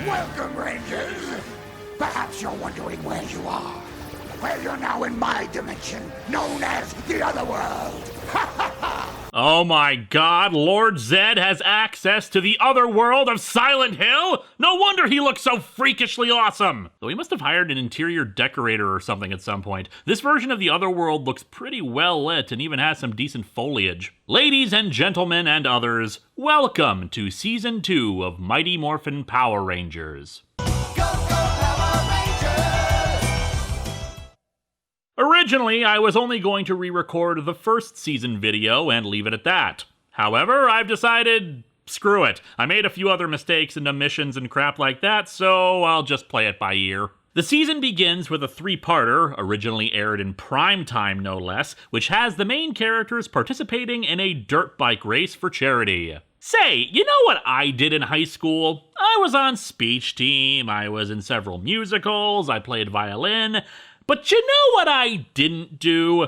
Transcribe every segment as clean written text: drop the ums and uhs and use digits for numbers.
Welcome, Rangers! Perhaps you're wondering where you are. Well, you're now in my dimension, known as the Otherworld. Ha ha ha! Oh my god, Lord Zed has access to the other world of Silent Hill? No wonder he looks so freakishly awesome! Though he must have hired an interior decorator or something at some point. This version of the other world looks pretty well lit and even has some decent foliage. Ladies and gentlemen and others, welcome to Season 2 of Mighty Morphin Power Rangers. Originally, I was only going to re-record the first season video and leave it at that. However, I've decided, screw it. I made a few other mistakes and omissions and crap like that, so I'll just play it by ear. The season begins with a three-parter, originally aired in prime time no less, which has the main characters participating in a dirt bike race for charity. Say, you know what I did in high school? I was on speech team, I was in several musicals, I played violin. But you know what I didn't do?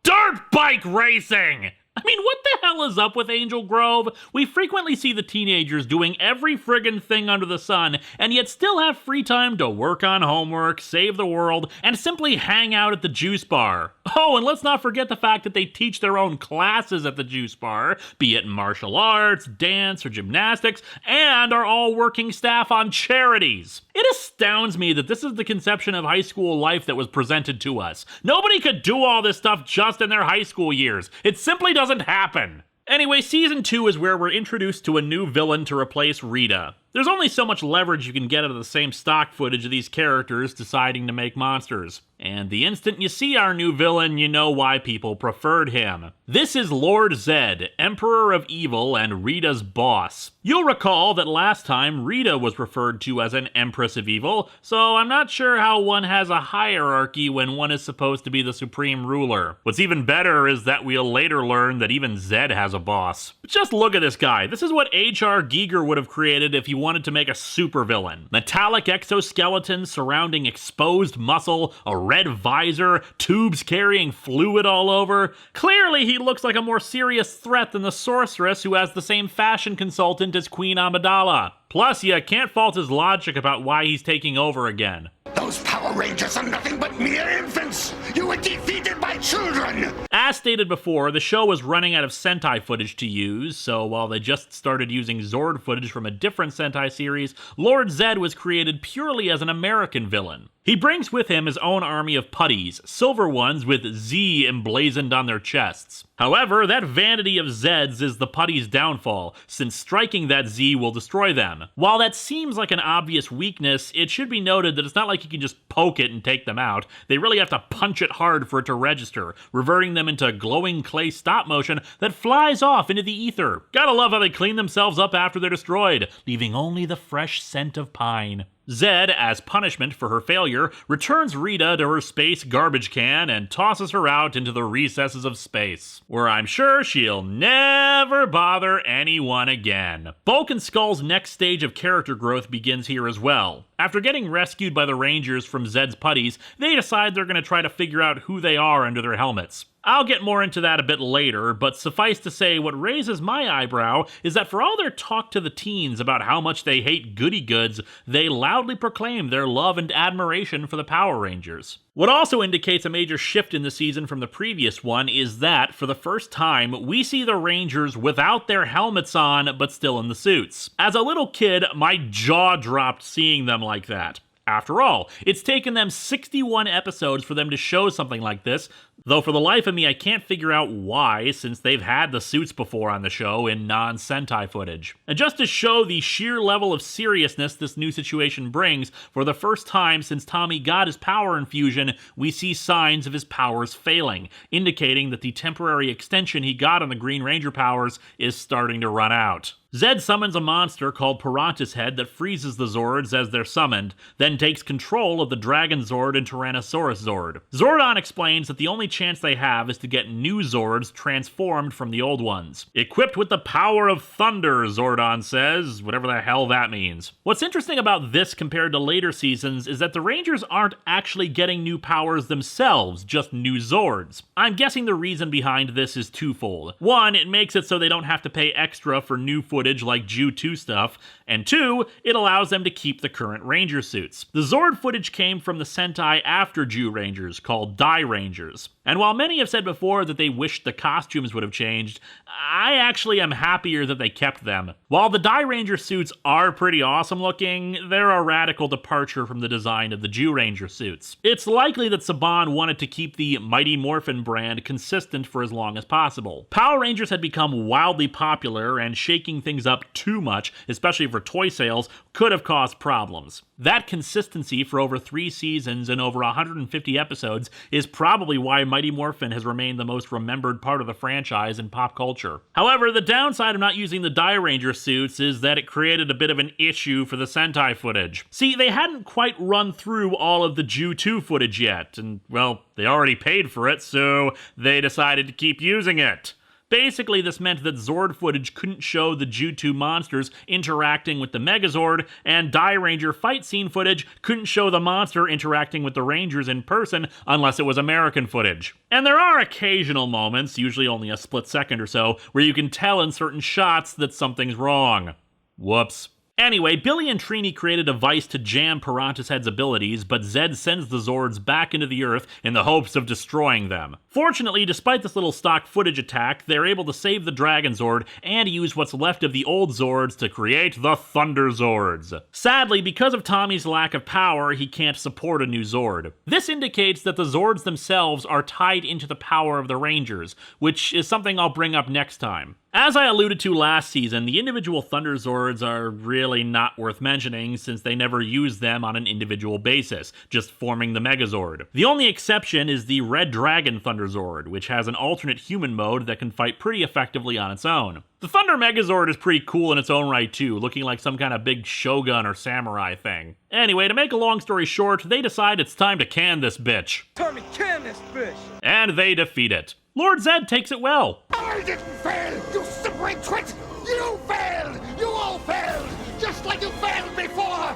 Dirt bike racing! I mean, what the hell is up with Angel Grove? We frequently see the teenagers doing every friggin' thing under the sun, and yet still have free time to work on homework, save the world, and simply hang out at the juice bar. Oh, and let's not forget the fact that they teach their own classes at the juice bar, be it martial arts, dance, or gymnastics, and are all working staff on charities. It astounds me that this is the conception of high school life that was presented to us. Nobody could do all this stuff just in their high school years. It simply doesn't happen. Anyway, Season 2 is where we're introduced to a new villain to replace Rita. There's only so much leverage you can get out of the same stock footage of these characters deciding to make monsters. And the instant you see our new villain, you know why people preferred him. This is Lord Zed, Emperor of Evil and Rita's boss. You'll recall that last time Rita was referred to as an Empress of Evil, so I'm not sure how one has a hierarchy when one is supposed to be the supreme ruler. What's even better is that we'll later learn that even Zed has a boss. But just look at this guy. This is what H.R. Giger would have created if he wanted to make a supervillain. Metallic exoskeleton surrounding exposed muscle, a red visor, tubes carrying fluid all over. Clearly he looks like a more serious threat than the sorceress who has the same fashion consultant as Queen Amidala. Plus, you can't fault his logic about why he's taking over again. Those Power Rangers are nothing but mere infants! You were defeated by children! As stated before, the show was running out of Sentai footage to use, so while they just started using Zord footage from a different Sentai series, Lord Zed was created purely as an American villain. He brings with him his own army of putties, silver ones with Z emblazoned on their chests. However, that vanity of Zed's is the putties' downfall, since striking that Z will destroy them. While that seems like an obvious weakness, it should be noted that it's not like you can just poke it and take them out. They really have to punch it hard for it to register, reverting them into glowing clay stop motion that flies off into the ether. Gotta love how they clean themselves up after they're destroyed, leaving only the fresh scent of pine. Zed, as punishment for her failure, returns Rita to her space garbage can and tosses her out into the recesses of space, where I'm sure she'll never bother anyone again. Bulk and Skull's next stage of character growth begins here as well. After getting rescued by the Rangers from Zed's putties, they decide they're going to try to figure out who they are under their helmets. I'll get more into that a bit later, but suffice to say, what raises my eyebrow is that for all their talk to the teens about how much they hate goody-goods, they loudly proclaim their love and admiration for the Power Rangers. What also indicates a major shift in the season from the previous one is that, for the first time, we see the Rangers without their helmets on, but still in the suits. As a little kid, my jaw dropped seeing them like that. After all, it's taken them 61 episodes for them to show something like this, though for the life of me I can't figure out why, since they've had the suits before on the show in non-Sentai footage. And just to show the sheer level of seriousness this new situation brings, for the first time since Tommy got his power infusion, we see signs of his powers failing, indicating that the temporary extension he got on the Green Ranger powers is starting to run out. Zed summons a monster called Pirantis Head that freezes the Zords as they're summoned, then takes control of the Dragon Zord and Tyrannosaurus Zord. Zordon explains that the only chance they have is to get new Zords transformed from the old ones. Equipped with the power of thunder, Zordon says, whatever the hell that means. What's interesting about this compared to later seasons is that the Rangers aren't actually getting new powers themselves, just new Zords. I'm guessing the reason behind this is twofold. One, it makes it so they don't have to pay extra for new footage footage like Jew 2 stuff, and 2, it allows them to keep the current Ranger suits. The Zord footage came from the Sentai after Jew Rangers, called Die Rangers. And while many have said before that they wished the costumes would have changed, I actually am happier that they kept them. While the Die Ranger suits are pretty awesome looking, they're a radical departure from the design of the Jew Ranger suits. It's likely that Saban wanted to keep the Mighty Morphin brand consistent for as long as possible. Power Rangers had become wildly popular, and shaking things up too much, especially for toy sales, could have caused problems. That consistency for over 3 seasons and over 150 episodes is probably why Mighty Morphin has remained the most remembered part of the franchise in pop culture. However, the downside of not using the Die Ranger suits is that it created a bit of an issue for the Sentai footage. See, they hadn't quite run through all of the Jew 2 footage yet, and, well, they already paid for it, so they decided to keep using it. Basically, this meant that Zord footage couldn't show the Jew 2 monsters interacting with the Megazord, and Die Ranger fight scene footage couldn't show the monster interacting with the Rangers in person unless it was American footage. And there are occasional moments, usually only a split second or so, where you can tell in certain shots that something's wrong. Whoops. Anyway, Billy and Trini create a device to jam Parantis' abilities, but Zed sends the Zords back into the Earth in the hopes of destroying them. Fortunately, despite this little stock footage attack, they're able to save the Dragon Zord and use what's left of the old Zords to create the Thunder Zords. Sadly, because of Tommy's lack of power, he can't support a new Zord. This indicates that the Zords themselves are tied into the power of the Rangers, which is something I'll bring up next time. As I alluded to last season, the individual Thunder Zords are really not worth mentioning since they never use them on an individual basis, just forming the Megazord. The only exception is the Red Dragon Thunder Zord, which has an alternate human mode that can fight pretty effectively on its own. The Thunder Megazord is pretty cool in its own right too, looking like some kind of big shogun or samurai thing. Anyway, to make a long story short, they decide it's time to can this bitch. Time to can this bitch! And they defeat it. Lord Zed takes it well. I didn't fail, you simpering twit! You failed! You all failed! Just like you failed before!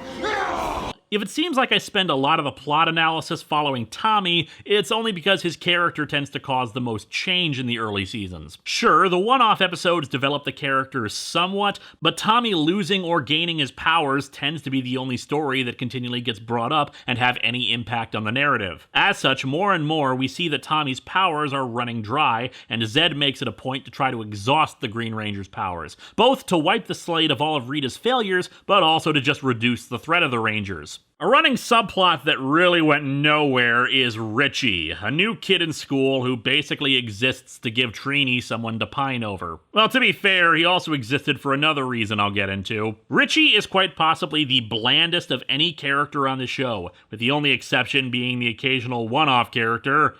If it seems like I spend a lot of the plot analysis following Tommy, it's only because his character tends to cause the most change in the early seasons. Sure, the one-off episodes develop the characters somewhat, but Tommy losing or gaining his powers tends to be the only story that continually gets brought up and have any impact on the narrative. As such, more and more we see that Tommy's powers are running dry, and Zed makes it a point to try to exhaust the Green Ranger's powers, both to wipe the slate of all of Rita's failures, but also to just reduce the threat of the Rangers. A running subplot that really went nowhere is Richie, a new kid in school who basically exists to give Trini someone to pine over. Well, to be fair, he also existed for another reason I'll get into. Richie is quite possibly the blandest of any character on the show, with the only exception being the occasional one-off character,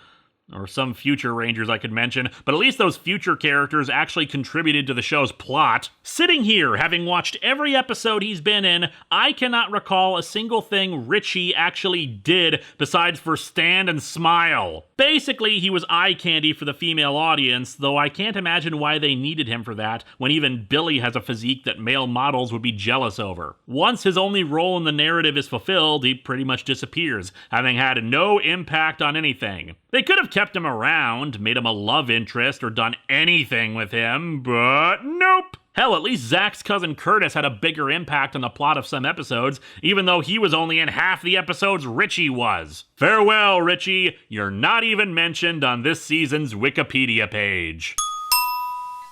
or some future Rangers I could mention, but at least those future characters actually contributed to the show's plot. Sitting here, having watched every episode he's been in, I cannot recall a single thing Richie actually did besides for stand and smile. Basically, he was eye candy for the female audience, though I can't imagine why they needed him for that, when even Billy has a physique that male models would be jealous over. Once his only role in the narrative is fulfilled, he pretty much disappears, having had no impact on anything. They could have kept him around, made him a love interest, or done anything with him, but nope. Hell, at least Zach's cousin Curtis had a bigger impact on the plot of some episodes, even though he was only in half the episodes Richie was. Farewell, Richie. You're not even mentioned on this season's Wikipedia page.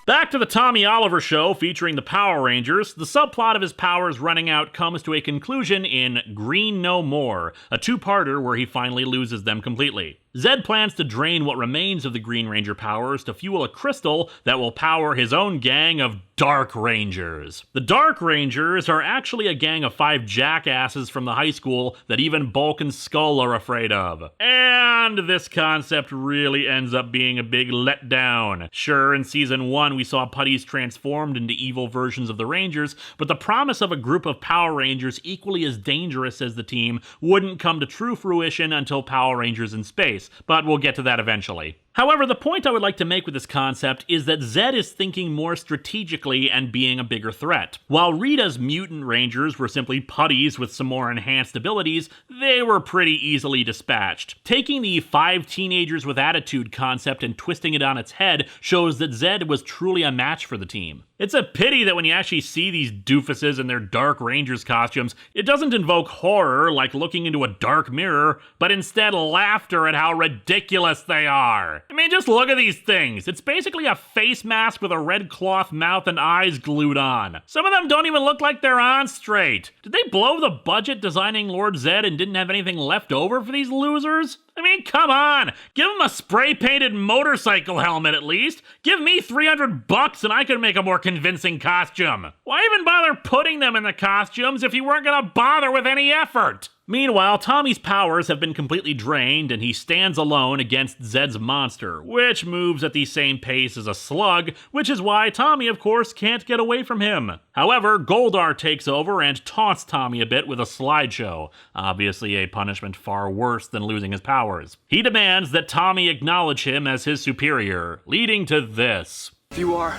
Back to the Tommy Oliver show featuring the Power Rangers, the subplot of his powers running out comes to a conclusion in Green No More, a two-parter where he finally loses them completely. Zed plans to drain what remains of the Green Ranger powers to fuel a crystal that will power his own gang of Dark Rangers. The Dark Rangers are actually a gang of 5 jackasses from the high school that even Bulk and Skull are afraid of. And this concept really ends up being a big letdown. Sure, in Season 1 we saw putties transformed into evil versions of the Rangers, but the promise of a group of Power Rangers equally as dangerous as the team wouldn't come to true fruition until Power Rangers in Space, but we'll get to that eventually. However, the point I would like to make with this concept is that Zed is thinking more strategically and being a bigger threat. While Rita's mutant rangers were simply putties with some more enhanced abilities, they were pretty easily dispatched. Taking the 5 teenagers with attitude concept and twisting it on its head shows that Zed was truly a match for the team. It's a pity that when you actually see these doofuses in their Dark Rangers costumes, it doesn't invoke horror like looking into a dark mirror, but instead laughter at how ridiculous they are. I mean, just look at these things. It's basically a face mask with a red cloth mouth and eyes glued on. Some of them don't even look like they're on straight. Did they blow the budget designing Lord Zed and didn't have anything left over for these losers? I mean, come on! Give him a spray-painted motorcycle helmet at least. Give me $300 and I could make a more convincing costume. Why even bother putting them in the costumes if you weren't gonna bother with any effort? Meanwhile, Tommy's powers have been completely drained and he stands alone against Zed's monster, which moves at the same pace as a slug, which is why Tommy, of course, can't get away from him. However, Goldar takes over and taunts Tommy a bit with a slideshow, obviously a punishment far worse than losing his powers. He demands that Tommy acknowledge him as his superior, leading to this. You are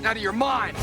out of your mind!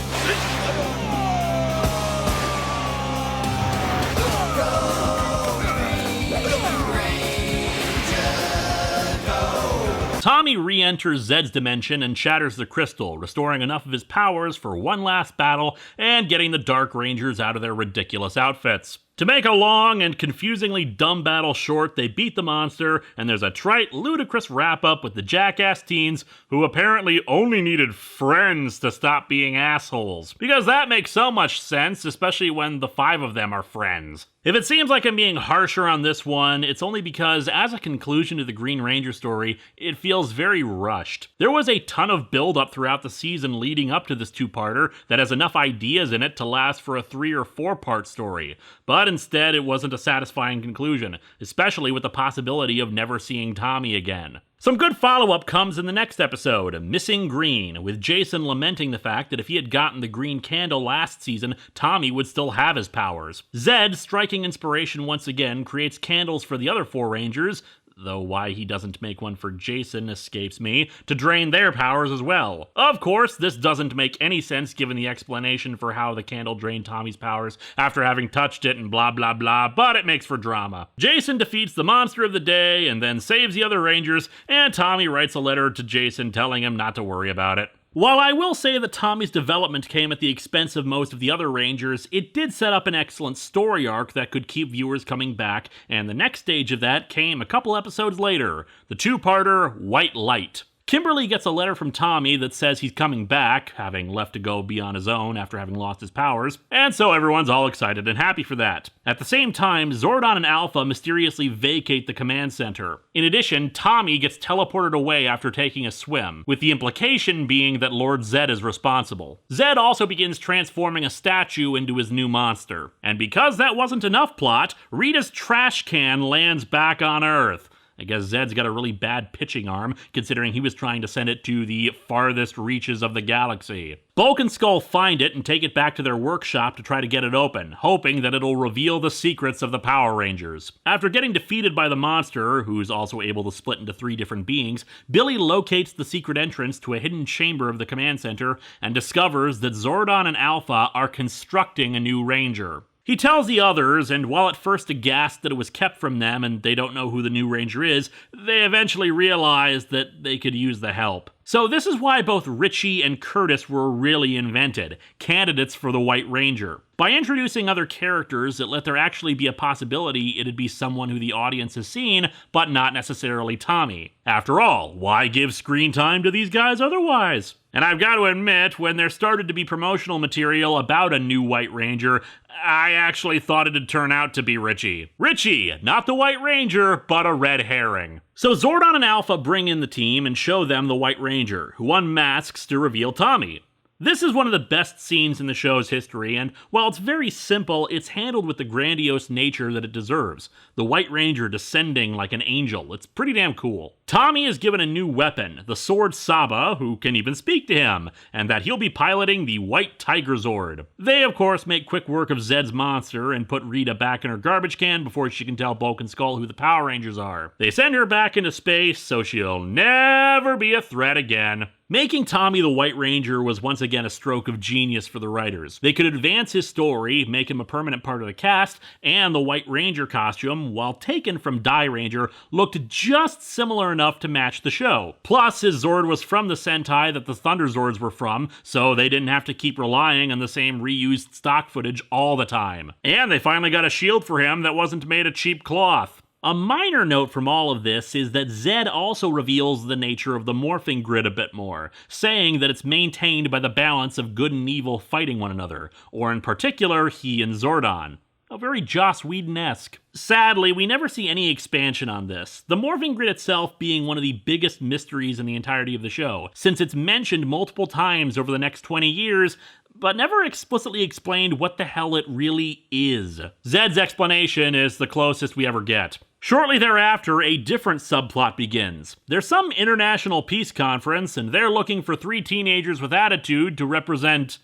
Tommy re-enters Zed's dimension and shatters the crystal, restoring enough of his powers for one last battle and getting the Dark Rangers out of their ridiculous outfits. To make a long and confusingly dumb battle short, they beat the monster, and there's a trite, ludicrous wrap-up with the jackass teens who apparently only needed friends to stop being assholes. Because that makes so much sense, especially when the 5 of them are friends. If it seems like I'm being harsher on this one, it's only because, as a conclusion to the Green Ranger story, it feels very rushed. There was a ton of build-up throughout the season leading up to this two-parter that has enough ideas in it to last for a 3 or 4-part story. But instead, it wasn't a satisfying conclusion, especially with the possibility of never seeing Tommy again. Some good follow-up comes in the next episode, Missing Green, with Jason lamenting the fact that if he had gotten the green candle last season, Tommy would still have his powers. Zed, striking inspiration once again, creates candles for the other 4 Rangers, though why he doesn't make one for Jason escapes me, to drain their powers as well. Of course, this doesn't make any sense given the explanation for how the candle drained Tommy's powers after having touched it and blah blah blah, but it makes for drama. Jason defeats the monster of the day and then saves the other Rangers, and Tommy writes a letter to Jason telling him not to worry about it. While I will say that Tommy's development came at the expense of most of the other Rangers, it did set up an excellent story arc that could keep viewers coming back, and the next stage of that came a couple episodes later, the 2-parter White Light. Kimberly gets a letter from Tommy that says he's coming back, having left to go be on his own after having lost his powers, and so everyone's all excited and happy for that. At the same time, Zordon and Alpha mysteriously vacate the command center. In addition, Tommy gets teleported away after taking a swim, with the implication being that Lord Zed is responsible. Zed also begins transforming a statue into his new monster. And because that wasn't enough plot, Rita's trash can lands back on Earth. I guess Zed's got a really bad pitching arm, considering he was trying to send it to the farthest reaches of the galaxy. Bulk and Skull find it and take it back to their workshop to try to get it open, hoping that it'll reveal the secrets of the Power Rangers. After getting defeated by the monster, who's also able to split into 3 different beings, Billy locates the secret entrance to a hidden chamber of the command center and discovers that Zordon and Alpha are constructing a new Ranger. He tells the others, and while at first aghast that it was kept from them and they don't know who the new Ranger is, they eventually realize that they could use the help. So this is why both Richie and Curtis were really invented, candidates for the White Ranger. By introducing other characters that let there actually be a possibility it'd be someone who the audience has seen, but not necessarily Tommy. After all, why give screen time to these guys otherwise? And I've got to admit, when there started to be promotional material about a new White Ranger, I actually thought it'd turn out to be Richie. Richie, not the White Ranger, but a red herring. So Zordon and Alpha bring in the team and show them the White Ranger, who unmasks to reveal Tommy. This is one of the best scenes in the show's history, and while it's very simple, it's handled with the grandiose nature that it deserves. The White Ranger descending like an angel. It's pretty damn cool. Tommy is given a new weapon, the Sword Saba, who can even speak to him, and that he'll be piloting the White Tiger Zord. They, of course, make quick work of Zed's monster and put Rita back in her garbage can before she can tell Bulk and Skull who the Power Rangers are. They send her back into space so she'll never be a threat again. Making Tommy the White Ranger was once again a stroke of genius for the writers. They could advance his story, make him a permanent part of the cast, and the White Ranger costume, while taken from Die Ranger, looked just similar enough to match the show. Plus, his Zord was from the Sentai that the Thunder Zords were from, so they didn't have to keep relying on the same reused stock footage all the time. And they finally got a shield for him that wasn't made of cheap cloth. A minor note from all of this is that Zed also reveals the nature of the morphing grid a bit more, saying that it's maintained by the balance of good and evil fighting one another, or in particular, he and Zordon. Very Joss Whedon-esque. Sadly, we never see any expansion on this, the morphing grid itself being one of the biggest mysteries in the entirety of the show, since it's mentioned multiple times over the next 20 years, but never explicitly explained what the hell it really is. Zed's explanation is the closest we ever get. Shortly thereafter, a different subplot begins. There's some international peace conference, and they're looking for 3 teenagers with attitude to represent,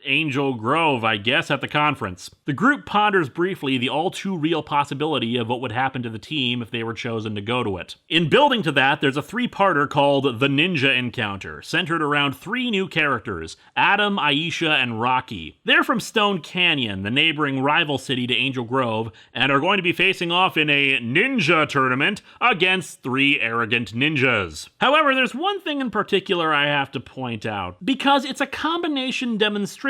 Angel Grove, I guess, at the conference. The group ponders briefly the all-too-real possibility of what would happen to the team if they were chosen to go to it. In building to that, there's a 3-parter called The Ninja Encounter, centered around 3 new characters, Adam, Aisha, and Rocky. They're from Stone Canyon, the neighboring rival city to Angel Grove, and are going to be facing off in a ninja tournament against 3 arrogant ninjas. However, there's one thing in particular I have to point out, because it's a combination demonstration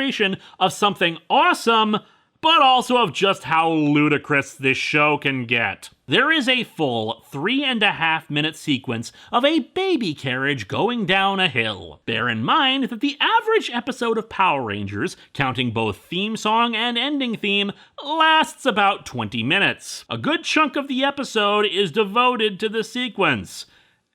of something awesome, but also of just how ludicrous this show can get. There is a full 3.5-minute sequence of a baby carriage going down a hill. Bear in mind that the average episode of Power Rangers, counting both theme song and ending theme, lasts about 20 minutes. A good chunk of the episode is devoted to the sequence.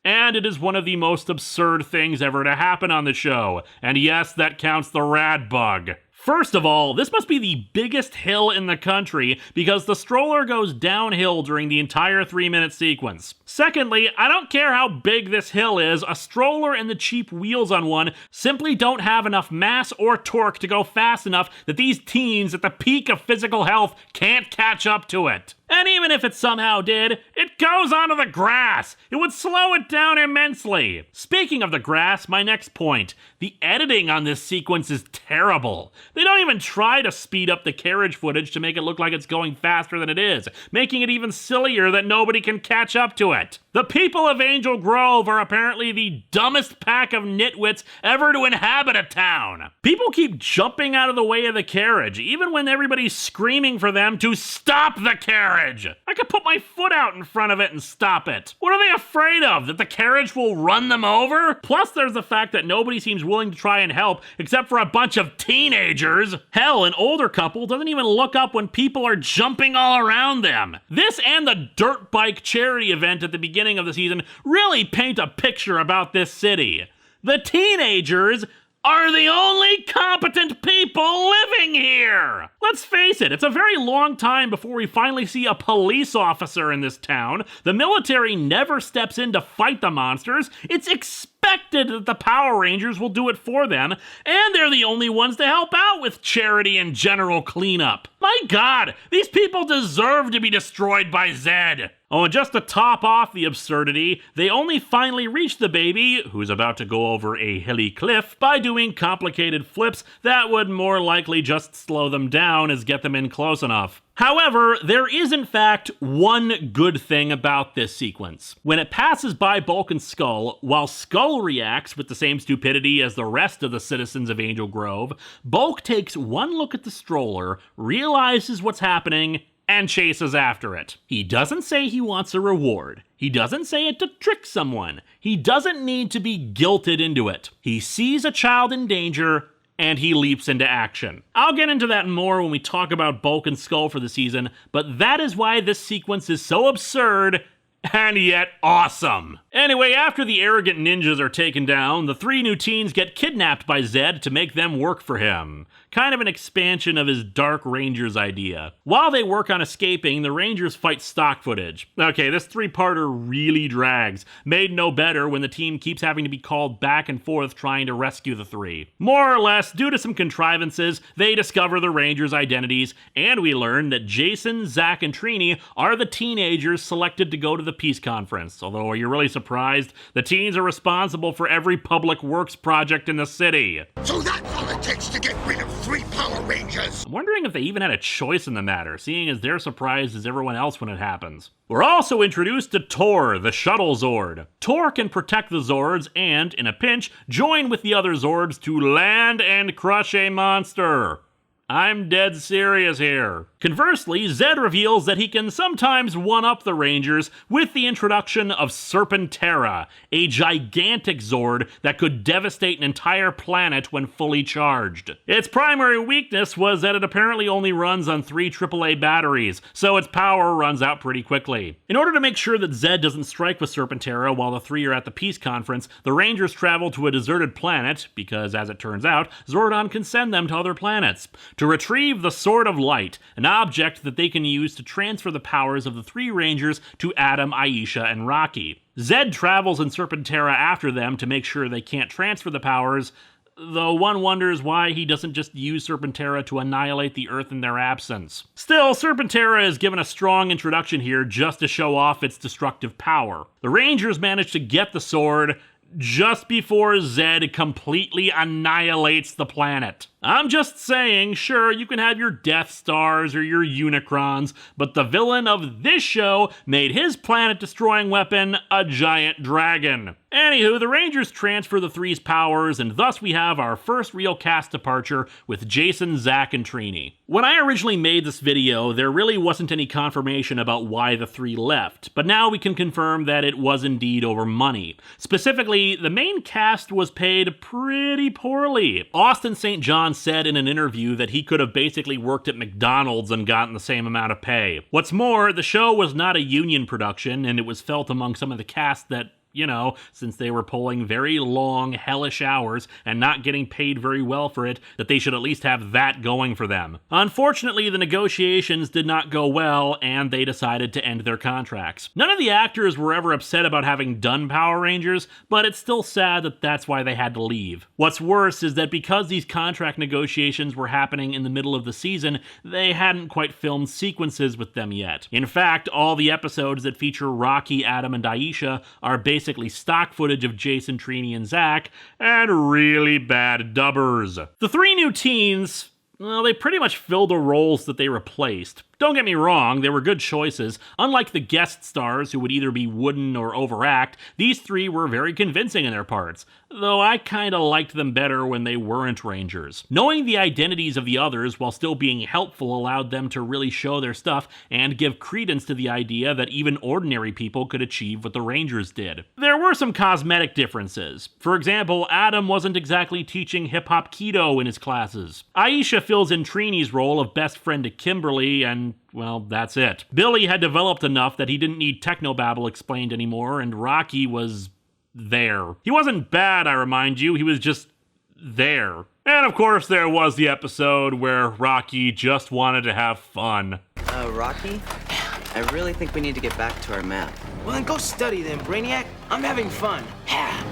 And it is one of the most absurd things ever to happen on the show. And yes, that counts the rad bug. First of all, this must be the biggest hill in the country because the stroller goes downhill during the entire 3-minute sequence. Secondly, I don't care how big this hill is, a stroller and the cheap wheels on one simply don't have enough mass or torque to go fast enough that these teens at the peak of physical health can't catch up to it. And even if it somehow did, it goes onto the grass. It would slow it down immensely. Speaking of the grass, my next point. The editing on this sequence is terrible. They don't even try to speed up the carriage footage to make it look like it's going faster than it is, making it even sillier that nobody can catch up to it. The people of Angel Grove are apparently the dumbest pack of nitwits ever to inhabit a town. People keep jumping out of the way of the carriage, even when everybody's screaming for them to stop the carriage. I could put my foot out in front of it and stop it. What are they afraid of? That the carriage will run them over? Plus, there's the fact that nobody seems willing to try and help except for a bunch of teenagers. Hell, an older couple doesn't even look up when people are jumping all around them. This and the dirt bike charity event at the beginning of the season really paint a picture about this city. The teenagers are the only competent people living here. Let's face it, it's a very long time before we finally see a police officer in this town. The military never steps in to fight the monsters. It's expected that the Power Rangers will do it for them, and they're the only ones to help out with charity and general cleanup. My God, these people deserve to be destroyed by Zed. Oh, and just to top off the absurdity, they only finally reach the baby, who's about to go over a hilly cliff, by doing complicated flips that would more likely just slow them down as get them in close enough. However, there is in fact one good thing about this sequence. When it passes by Bulk and Skull, while Skull reacts with the same stupidity as the rest of the citizens of Angel Grove, Bulk takes one look at the stroller, realizes what's happening, and chases after it. He doesn't say he wants a reward. He doesn't say it to trick someone. He doesn't need to be guilted into it. He sees a child in danger, and he leaps into action. I'll get into that more when we talk about Bulk and Skull for the season, but that is why this sequence is so absurd and yet awesome. Anyway, after the arrogant ninjas are taken down, the 3 new teens get kidnapped by Zed to make them work for him. kind of an expansion of his Dark Rangers idea. While they work on escaping, the Rangers fight stock footage. Okay, this three-parter really drags, made no better when the team keeps having to be called back and forth trying to rescue the three. More or less, due to some contrivances, they discover the Rangers' identities, and we learn that Jason, Zach, and Trini are the teenagers selected to go to the peace conference. Although, are you really surprised? The teens are responsible for every public works project in the city. So that's all it takes to get rid of 3 Power Rangers! I'm wondering if they even had a choice in the matter, seeing as they're surprised as everyone else when it happens. We're also introduced to Tor, the Shuttle Zord. Tor can protect the Zords and, in a pinch, join with the other Zords to land and crush a monster. I'm dead serious here. Conversely, Zed reveals that he can sometimes one-up the Rangers with the introduction of Serpentera, a gigantic Zord that could devastate an entire planet when fully charged. Its primary weakness was that it apparently only runs on 3 AAA batteries, so its power runs out pretty quickly. In order to make sure that Zed doesn't strike with Serpentera while the three are at the peace conference, the Rangers travel to a deserted planet, because as it turns out, Zordon can send them to other planets, to retrieve the Sword of Light, an object that they can use to transfer the powers of the 3 Rangers to Adam, Aisha, and Rocky. Zed travels in Serpentera after them to make sure they can't transfer the powers, though one wonders why he doesn't just use Serpentera to annihilate the Earth in their absence. Still, Serpentera is given a strong introduction here just to show off its destructive power. The Rangers manage to get the sword just before Zed completely annihilates the planet. I'm just saying, sure, you can have your Death Stars or your Unicrons, but the villain of this show made his planet-destroying weapon a giant dragon. Anywho, the Rangers transfer the three's powers, and thus we have our first real cast departure with Jason, Zach, and Trini. When I originally made this video, there really wasn't any confirmation about why the three left, but now we can confirm that it was indeed over money. Specifically, the main cast was paid pretty poorly. Austin St. John said in an interview that he could have basically worked at McDonald's and gotten the same amount of pay. What's more, the show was not a union production, and it was felt among some of the cast that, you know, since they were pulling very long, hellish hours and not getting paid very well for it, that they should at least have that going for them. Unfortunately, the negotiations did not go well, and they decided to end their contracts. None of the actors were ever upset about having done Power Rangers, but it's still sad that that's why they had to leave. What's worse is that because these contract negotiations were happening in the middle of the season, they hadn't quite filmed sequences with them yet. In fact, all the episodes that feature Rocky, Adam, and Aisha are basically stock footage of Jason, Trini, and Zach, and really bad dubbers. The three new teens, well, they pretty much filled the roles that they replaced. Don't get me wrong, they were good choices. Unlike the guest stars who would either be wooden or overact, these three were very convincing in their parts, though I kinda liked them better when they weren't Rangers. Knowing the identities of the others while still being helpful allowed them to really show their stuff and give credence to the idea that even ordinary people could achieve what the Rangers did. There were some cosmetic differences. For example, Adam wasn't exactly teaching hip-hop keto in his classes. Aisha fills in Trini's role of best friend to Kimberly, and well, that's it. Billy had developed enough that he didn't need technobabble explained anymore, and Rocky was there. He wasn't bad, I remind you, he was just there. And of course there was the episode where Rocky just wanted to have fun. Rocky? I really think we need to get back to our map. Well, then go study then, Brainiac. I'm having fun.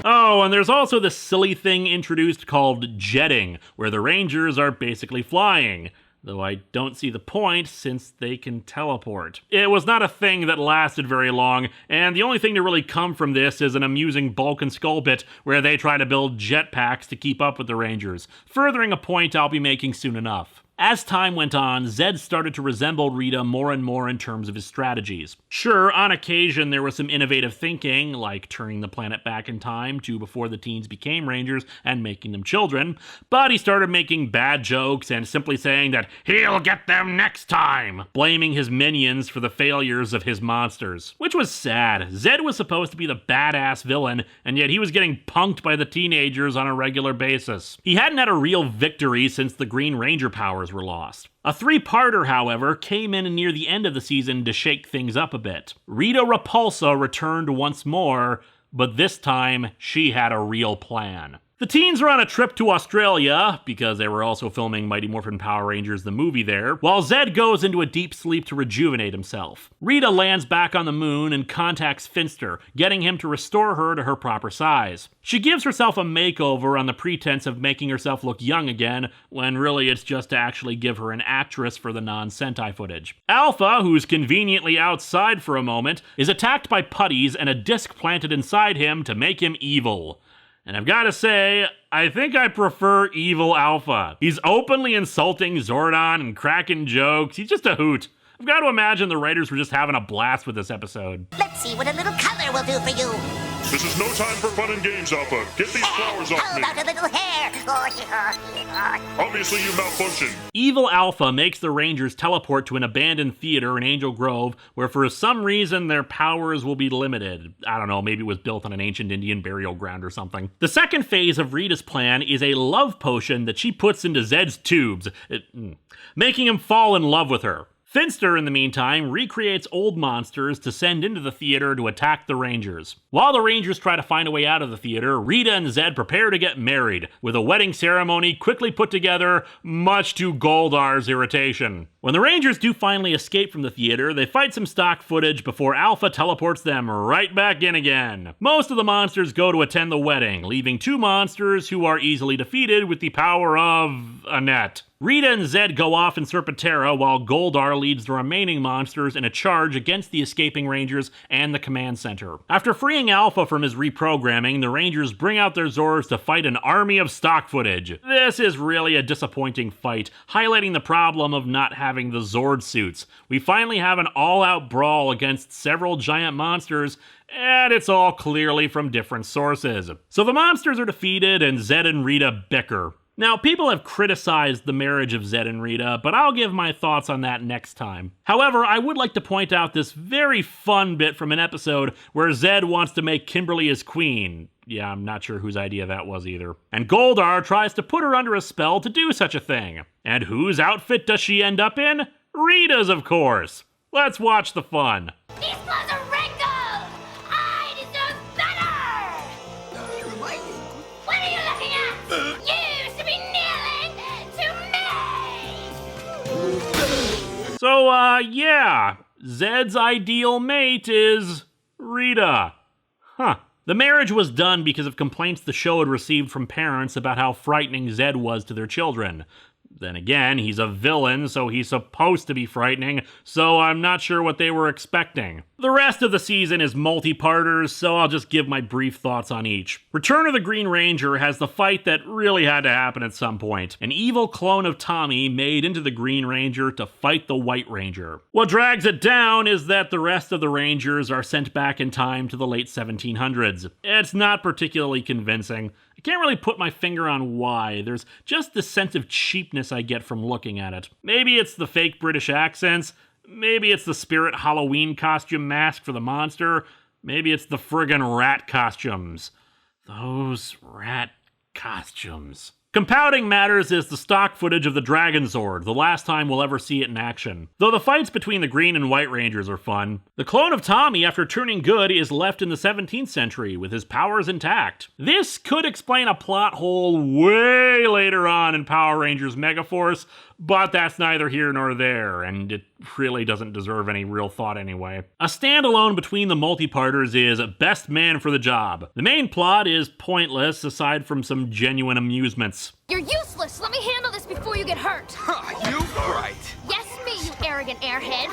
Oh, and there's also this silly thing introduced called jetting, where the Rangers are basically flying. Though I don't see the point, since they can teleport. It was not a thing that lasted very long, and the only thing to really come from this is an amusing Bulk and Skull bit where they try to build jetpacks to keep up with the Rangers, furthering a point I'll be making soon enough. As time went on, Zed started to resemble Rita more and more in terms of his strategies. Sure, on occasion there was some innovative thinking, like turning the planet back in time to before the teens became Rangers and making them children, but he started making bad jokes and simply saying that he'll get them next time, blaming his minions for the failures of his monsters. Which was sad. Zed was supposed to be the badass villain, and yet he was getting punked by the teenagers on a regular basis. He hadn't had a real victory since the Green Ranger powers were lost. A three-parter, however, came in near the end of the season to shake things up a bit. Rita Repulsa returned once more, but this time she had a real plan. The teens are on a trip to Australia, because they were also filming Mighty Morphin Power Rangers the movie there, while Zed goes into a deep sleep to rejuvenate himself. Rita lands back on the moon and contacts Finster, getting him to restore her to her proper size. She gives herself a makeover on the pretense of making herself look young again, when really it's just to actually give her an actress for the non-Sentai footage. Alpha, who's conveniently outside for a moment, is attacked by putties and a disc planted inside him to make him evil. And I've got to say, I think I prefer evil Alpha. He's openly insulting Zordon and cracking jokes. He's just a hoot. I've got to imagine the writers were just having a blast with this episode. Let's see what a little color will do for you. This is no time for fun and games, Alpha. Get these flowers off How me. about a little hair? Obviously, you malfunctioned. Evil Alpha makes the Rangers teleport to an abandoned theater in Angel Grove, where for some reason their powers will be limited. I don't know, maybe it was built on an ancient Indian burial ground or something. The second phase of Rita's plan is a love potion that she puts into Zed's tubes, making him fall in love with her. Finster, in the meantime, recreates old monsters to send into the theater to attack the Rangers. While the Rangers try to find a way out of the theater, Rita and Zed prepare to get married, with a wedding ceremony quickly put together, much to Goldar's irritation. When the Rangers do finally escape from the theater, they fight some stock footage before Alpha teleports them right back in again. Most of the monsters go to attend the wedding, leaving two monsters who are easily defeated with the power of a net. Rita and Zed go off in Serpentera while Goldar leads the remaining monsters in a charge against the escaping Rangers and the command center. After freeing Alpha from his reprogramming, the Rangers bring out their Zords to fight an army of stock footage. This is really a disappointing fight, highlighting the problem of not having the Zord suits. We finally have an all-out brawl against several giant monsters, and it's all clearly from different sources. So the monsters are defeated and Zed and Rita bicker. Now, people have criticized the marriage of Zed and Rita, but I'll give my thoughts on that next time. However, I would like to point out this very fun bit from an episode where Zed wants to make Kimberly his queen. Yeah, I'm not sure whose idea that was either. And Goldar tries to put her under a spell to do such a thing. And whose outfit does she end up in? Rita's, of course. Let's watch the fun. These clothes are wrinkled! I deserve better! You're lying. What are you looking at? You should be kneeling to me! So, yeah, Zed's ideal mate is Rita. Huh. The marriage was done because of complaints the show had received from parents about how frightening Zed was to their children. Then again, he's a villain, so he's supposed to be frightening, so I'm not sure what they were expecting. The rest of the season is multi-parters, so I'll just give my brief thoughts on each. Return of the Green Ranger has the fight that really had to happen at some point. An evil clone of Tommy made into the Green Ranger to fight the White Ranger. What drags it down is that the rest of the Rangers are sent back in time to the late 1700s. It's not particularly convincing. I can't really put my finger on why. There's just this sense of cheapness I get from looking at it. Maybe it's the fake British accents. Maybe it's the Spirit Halloween costume mask for the monster. Maybe it's the friggin' rat costumes. Those rat costumes. Compounding matters is the stock footage of the Dragon Zord, the last time we'll ever see it in action. Though the fights between the Green and White Rangers are fun, the clone of Tommy, after turning good, is left in the 17th century with his powers intact. This could explain a plot hole way later on in Power Rangers Megaforce, but that's neither here nor there, and it really doesn't deserve any real thought anyway. A standalone between the multi-parters is Best Man for the Job. The main plot is pointless, aside from some genuine amusements. You're useless! Let me handle this before you get hurt! You right. Yes, me, you arrogant airhead!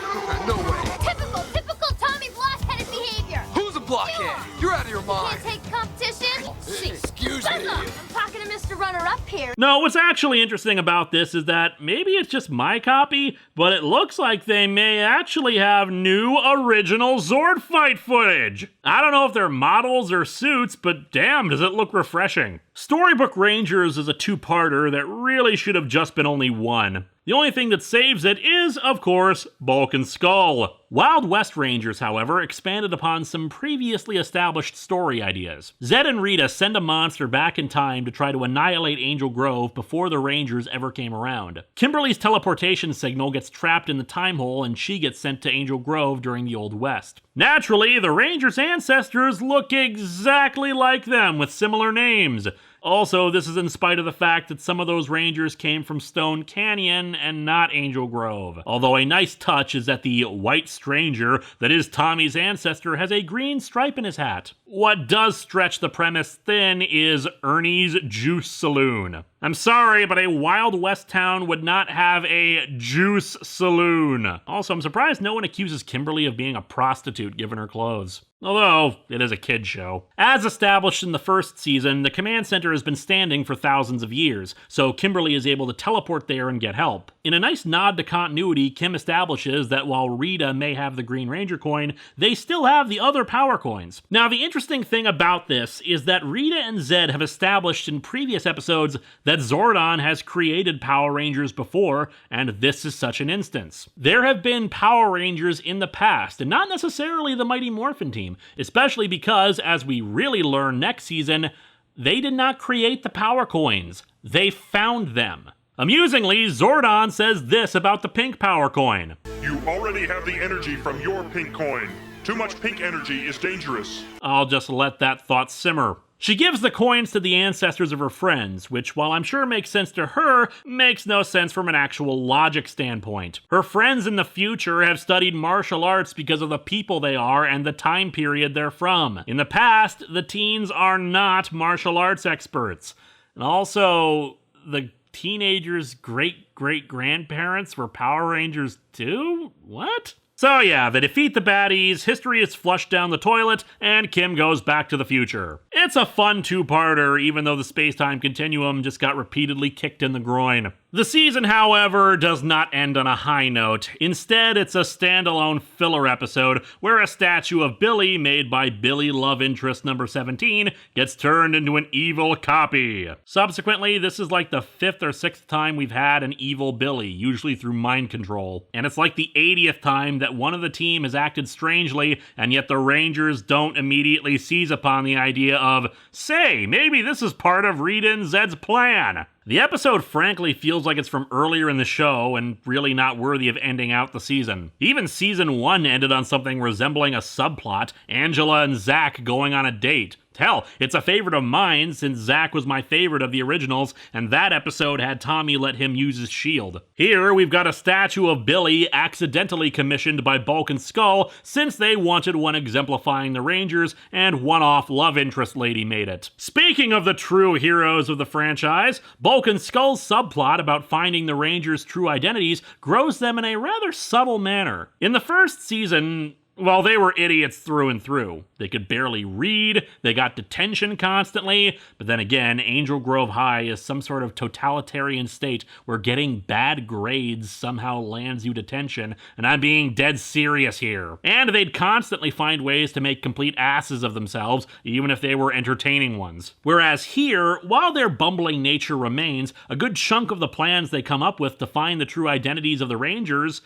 No way. Typical Tommy blockheaded behavior! Who's a blockhead? You're out of your mind. Can't take competition? Excuse me. I'm talking to Mr. Runner-Up here. No, what's actually interesting about this is that maybe it's just my copy, but it looks like they may actually have new original Zord fight footage. I don't know if they're models or suits, but damn, does it look refreshing. Storybook Rangers is a two-parter that really should have just been only one. The only thing that saves it is, of course, Bulk and Skull. Wild West Rangers, however, expanded upon some previously established story ideas. Zed and Rita send a monster back in time to try to annihilate Angel Grove before the Rangers ever came around. Kimberly's teleportation signal gets trapped in the time hole and she gets sent to Angel Grove during the Old West. Naturally, the Rangers' ancestors look exactly like them with similar names. Also, this is in spite of the fact that some of those Rangers came from Stone Canyon and not Angel Grove. Although a nice touch is that the white stranger that is Tommy's ancestor has a green stripe in his hat. What does stretch the premise thin is Ernie's Juice Saloon. I'm sorry, but a Wild West town would not have a juice saloon. Also, I'm surprised no one accuses Kimberly of being a prostitute given her clothes. Although, it is a kid show. As established in the first season, the command center has been standing for thousands of years, so Kimberly is able to teleport there and get help. In a nice nod to continuity, Kim establishes that while Rita may have the Green Ranger coin, they still have the other power coins. Now, the interesting thing about this is that Rita and Zed have established in previous episodes that Zordon has created Power Rangers before, and this is such an instance. There have been Power Rangers in the past, and not necessarily the Mighty Morphin team, especially because, as we really learn next season, they did not create the power coins. They found them. Amusingly, Zordon says this about the pink power coin. You already have the energy from your pink coin. Too much pink energy is dangerous. I'll just let that thought simmer. She gives the coins to the ancestors of her friends, which, while I'm sure makes sense to her, makes no sense from an actual logic standpoint. Her friends in the future have studied martial arts because of the people they are and the time period they're from. In the past, the teens are not martial arts experts. And also, the teenagers' great-great-grandparents were Power Rangers too? What? So yeah, they defeat the baddies, history is flushed down the toilet, and Kim goes back to the future. It's a fun two-parter, even though the space-time continuum just got repeatedly kicked in the groin. The season, however, does not end on a high note. Instead, it's a standalone filler episode where a statue of Billy, made by Billy Love Interest number 17, gets turned into an evil copy. Subsequently, this is like the 5th or 6th time we've had an evil Billy, usually through mind control. And it's like the 80th time that one of the team has acted strangely, and yet the Rangers don't immediately seize upon the idea of, say, maybe this is part of Rita and Zed's plan. The episode frankly feels like it's from earlier in the show and really not worthy of ending out the season. Even season 1 ended on something resembling a subplot, Angela and Zach going on a date. Hell, it's a favorite of mine since Zach was my favorite of the originals, and that episode had Tommy let him use his shield. Here, we've got a statue of Billy accidentally commissioned by Bulk and Skull since they wanted one exemplifying the Rangers, and one-off love interest lady made it. Speaking of the true heroes of the franchise, Bulk and Skull's subplot about finding the Rangers' true identities grows them in a rather subtle manner. In the first season, well, they were idiots through and through. They could barely read, they got detention constantly, but then again, Angel Grove High is some sort of totalitarian state where getting bad grades somehow lands you detention, and I'm being dead serious here. And they'd constantly find ways to make complete asses of themselves, even if they were entertaining ones. Whereas here, while their bumbling nature remains, a good chunk of the plans they come up with to find the true identities of the Rangers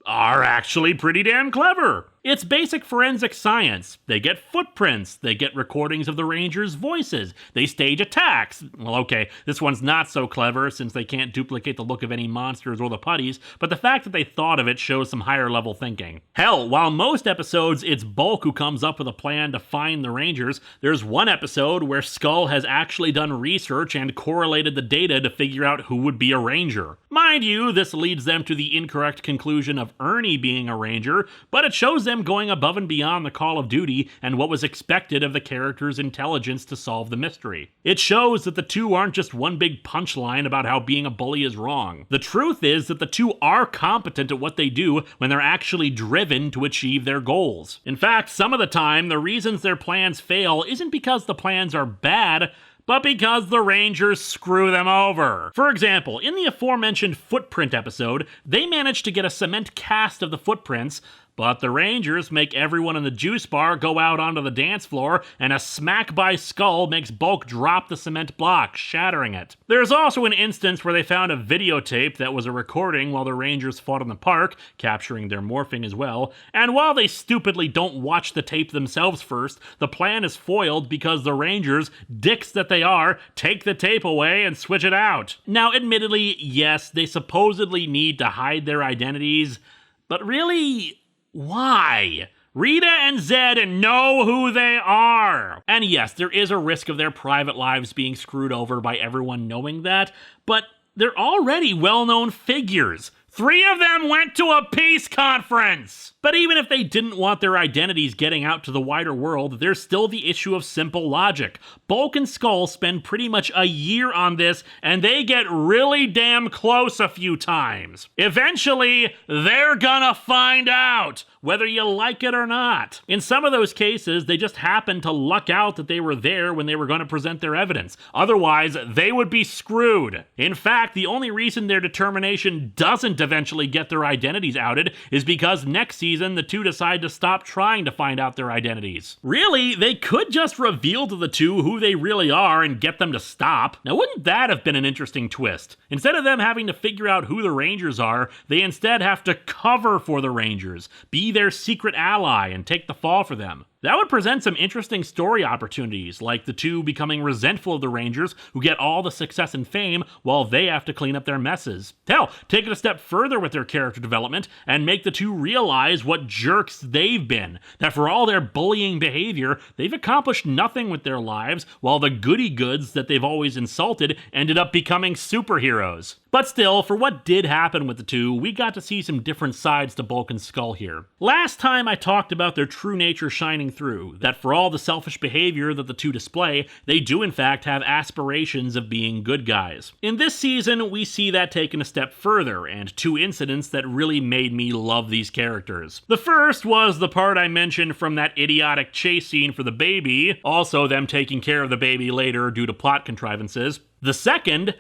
are actually pretty damn clever. It's basic forensic science. They get footprints, they get recordings of the Rangers' voices, they stage attacks. Well, okay, this one's not so clever since they can't duplicate the look of any monsters or the putties, but the fact that they thought of it shows some higher level thinking. Hell, while most episodes it's Bulk who comes up with a plan to find the Rangers, there's one episode where Skull has actually done research and correlated the data to figure out who would be a Ranger. Mind you, this leads them to the incorrect conclusion of Ernie being a Ranger, but it shows them going above and beyond the call of duty and what was expected of the character's intelligence to solve the mystery. It shows that the two aren't just one big punchline about how being a bully is wrong. The truth is that the two are competent at what they do when they're actually driven to achieve their goals. In fact, some of the time, the reasons their plans fail isn't because the plans are bad, but because the Rangers screw them over. For example, in the aforementioned footprint episode, they managed to get a cement cast of the footprints, but the Rangers make everyone in the juice bar go out onto the dance floor, and a smack by Skull makes Bulk drop the cement block, shattering it. There's also an instance where they found a videotape that was a recording while the Rangers fought in the park, capturing their morphing as well, and while they stupidly don't watch the tape themselves first, the plan is foiled because the Rangers, dicks that they are, take the tape away and switch it out. Now, admittedly, yes, they supposedly need to hide their identities, but really, why? Rita and Zed know who they are. And yes, there is a risk of their private lives being screwed over by everyone knowing that, but they're already well-known figures. 3 of them went to a peace conference! But even if they didn't want their identities getting out to the wider world, there's still the issue of simple logic. Bulk and Skull spend pretty much a year on this, and they get really damn close a few times. Eventually, they're gonna find out, whether you like it or not. In some of those cases, they just happened to luck out that they were there when they were going to present their evidence. Otherwise, they would be screwed. In fact, the only reason their determination doesn't eventually get their identities outed is because next season, the two decide to stop trying to find out their identities. Really, they could just reveal to the two who they really are and get them to stop. Now, wouldn't that have been an interesting twist? Instead of them having to figure out who the Rangers are, they instead have to cover for the Rangers, be their secret ally, and take the fall for them. That would present some interesting story opportunities, like the two becoming resentful of the Rangers who get all the success and fame while they have to clean up their messes. Hell, take it a step further with their character development and make the two realize what jerks they've been, that for all their bullying behavior, they've accomplished nothing with their lives, while the goody-goods that they've always insulted ended up becoming superheroes. But still, for what did happen with the two, we got to see some different sides to Bulk and Skull here. Last time I talked about their true nature shining through, that for all the selfish behavior that the two display, they do in fact have aspirations of being good guys. In this season, we see that taken a step further, and 2 incidents that really made me love these characters. The first was the part I mentioned from that idiotic chase scene for the baby, also them taking care of the baby later due to plot contrivances. The second,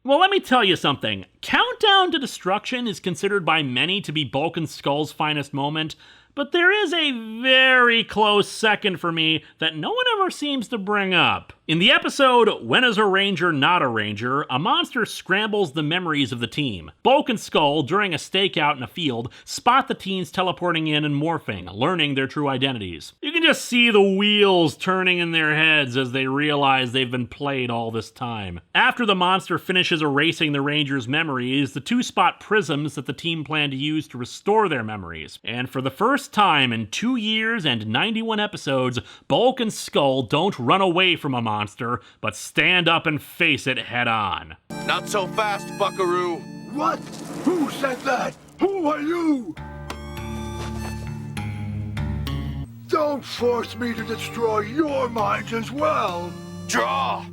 well, let me tell you something. Countdown to Destruction is considered by many to be Bulk and Skull's finest moment, but there is a very close second for me that no one ever seems to bring up. In the episode, When is a Ranger Not a Ranger, a monster scrambles the memories of the team. Bulk and Skull, during a stakeout in a field, spot the teens teleporting in and morphing, learning their true identities. You can just see the wheels turning in their heads as they realize they've been played all this time. After the monster finishes erasing the Rangers' memories, the two spot prisms that the team plan to use to restore their memories. And for the first time in 2 years and 91 episodes, Bulk and Skull don't run away from a monster, but stand up and face it head on. Not so fast, buckaroo. What? Who said that? Who are you? Don't force me to destroy your minds as well. Draw!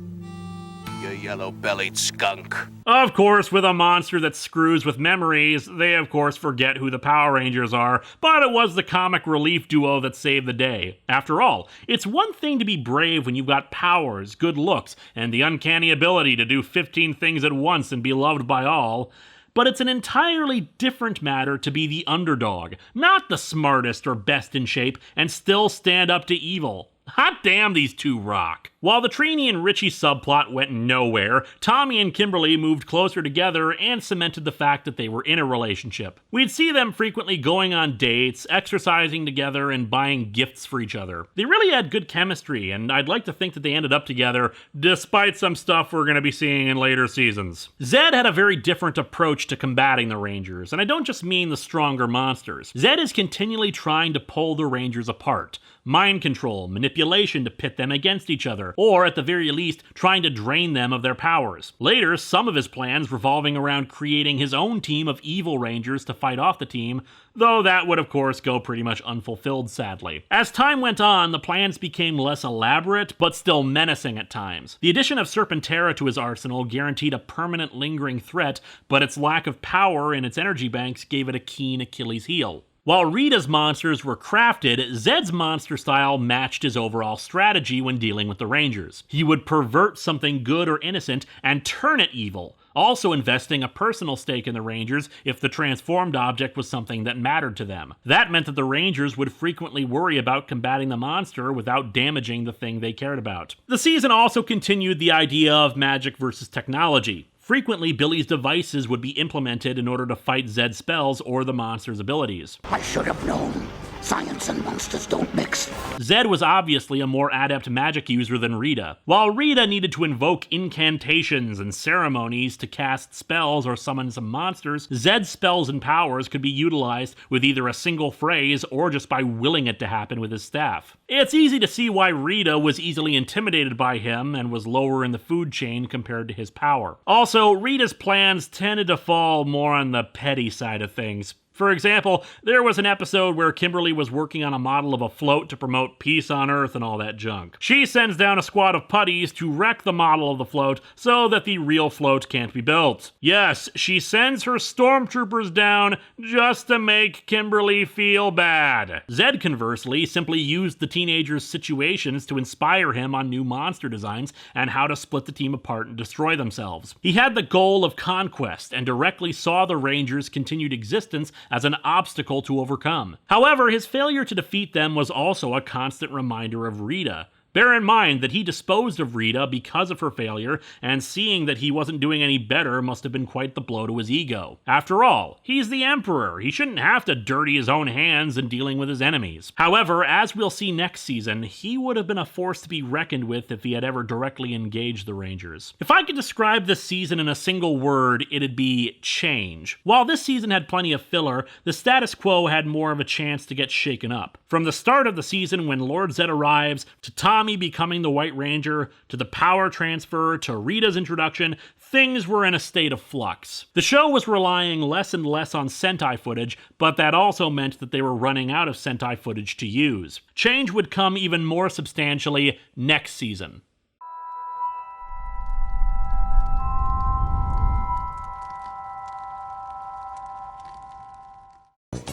You yellow-bellied skunk. Of course, with a monster that screws with memories, they of course forget who the Power Rangers are, but it was the comic relief duo that saved the day. After all, it's one thing to be brave when you've got powers, good looks, and the uncanny ability to do 15 things at once and be loved by all. But it's an entirely different matter to be the underdog, not the smartest or best in shape, and still stand up to evil. Hot damn, these two rock. While the Trini and Richie subplot went nowhere, Tommy and Kimberly moved closer together and cemented the fact that they were in a relationship. We'd see them frequently going on dates, exercising together, and buying gifts for each other. They really had good chemistry, and I'd like to think that they ended up together, despite some stuff we're going to be seeing in later seasons. Zed had a very different approach to combating the Rangers, and I don't just mean the stronger monsters. Zed is continually trying to pull the Rangers apart. Mind control, manipulation to pit them against each other, or at the very least, trying to drain them of their powers. Later, some of his plans revolving around creating his own team of evil Rangers to fight off the team, though that would of course go pretty much unfulfilled, sadly. As time went on, the plans became less elaborate, but still menacing at times. The addition of Serpentera to his arsenal guaranteed a permanent lingering threat, but its lack of power in its energy banks gave it a keen Achilles heel. While Rita's monsters were crafted, Zed's monster style matched his overall strategy when dealing with the Rangers. He would pervert something good or innocent and turn it evil, also investing a personal stake in the Rangers if the transformed object was something that mattered to them. That meant that the Rangers would frequently worry about combating the monster without damaging the thing they cared about. The season also continued the idea of magic versus technology. Frequently, Billy's devices would be implemented in order to fight Zed's spells or the monster's abilities. I should have known. Science and monsters don't mix. Zed was obviously a more adept magic user than Rita. While Rita needed to invoke incantations and ceremonies to cast spells or summon some monsters, Zed's spells and powers could be utilized with either a single phrase or just by willing it to happen with his staff. It's easy to see why Rita was easily intimidated by him and was lower in the food chain compared to his power. Also, Rita's plans tended to fall more on the petty side of things. For example, there was an episode where Kimberly was working on a model of a float to promote peace on Earth and all that junk. She sends down a squad of putties to wreck the model of the float so that the real float can't be built. Yes, she sends her stormtroopers down just to make Kimberly feel bad. Zed, conversely, simply used the teenager's situations to inspire him on new monster designs and how to split the team apart and destroy themselves. He had the goal of conquest and directly saw the Rangers' continued existence as an obstacle to overcome. However, his failure to defeat them was also a constant reminder of Rita. Bear in mind that he disposed of Rita because of her failure, and seeing that he wasn't doing any better must have been quite the blow to his ego. After all, he's the Emperor. He shouldn't have to dirty his own hands in dealing with his enemies. However, as we'll see next season, he would have been a force to be reckoned with if he had ever directly engaged the Rangers. If I could describe this season in a single word, it'd be change. While this season had plenty of filler, the status quo had more of a chance to get shaken up. From the start of the season when Lord Zed arrives, to Tommy becoming the White Ranger, to the power transfer, to Rita's introduction, things were in a state of flux. The show was relying less and less on Sentai footage, but that also meant that they were running out of Sentai footage to use. Change would come even more substantially next season.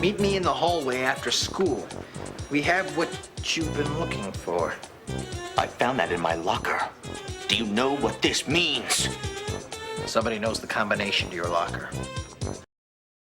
Meet me in the hallway after school. We have what you've been looking for. I found that in my locker. Do you know what this means? Somebody knows the combination to your locker.